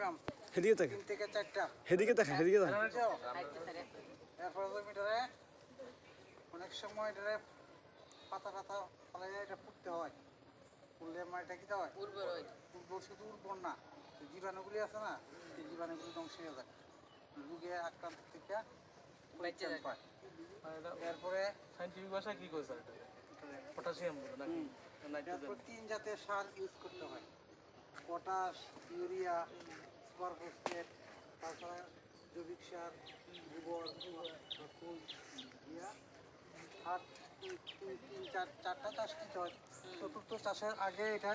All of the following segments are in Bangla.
মিনিমাম হেদিকে থাকে 3 থেকে 4টা হেদিকে থাকে হেদিকে থাকে এরপরে মিটারে অনেক সময় এটারে পাতা টাতা ফেলে এটা ফুটতে হয়, ফুললে মাটিটা কি হয় উর্বর, শুধু উর্বর না, জীবাণুগুলি আছে না, সেই জীবাণুগুলি ধ্বংস হয়ে যায়, রোগে আক্রান্ত থেকে পরিত্রাণ পায়। এরপরে সাইন্টিফিক ভাষায় কি কইছে এটা? পটাশিয়াম নাকি নাইট্রোজেন? 3 জাতের সার ইউজ করতে হয়, পটাশ, ইউরিয়া, সুপার ফসফেট, তাছাড়া জৈবিক সার, গোবর, ফুল দিয়া আর চারটা চাষ দিতে হয়। চতুর্থ চাষের আগে এটা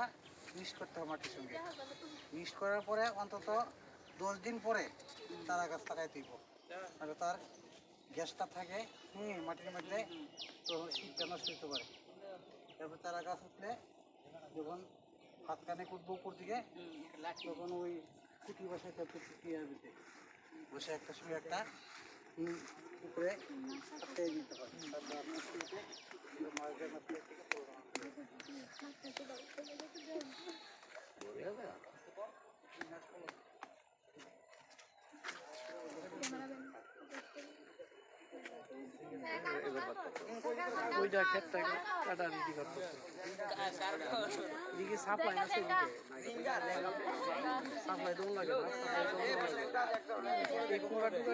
মিক্স করতে হয় মাটির সঙ্গে, মিক্স করার পরে অন্তত 10 দিন পরে চারা গাছ লাগাই দিব, আর তার গ্যাসটা থাকে মাটির মধ্যে, তখন শীতটা নষ্ট হতে পারে। তারপর চারা গাছ উঠলে যখন হাত কানে কুটবো উপর দিকে, তখন ওই কুটি বসে বসে একটা সঙ্গে একটা উপরে হাতে দিতে হয়, তারপর আপনার থেকে মাছ থেকে ওইটা ক্ষেতটা কাটা রেডি করতেছে এদিকে সাপ্লাই আছে, সাপ্লাই দৌড় লাগে না, সাপ্লাই দৌড় লাগে এই পুরা টুকা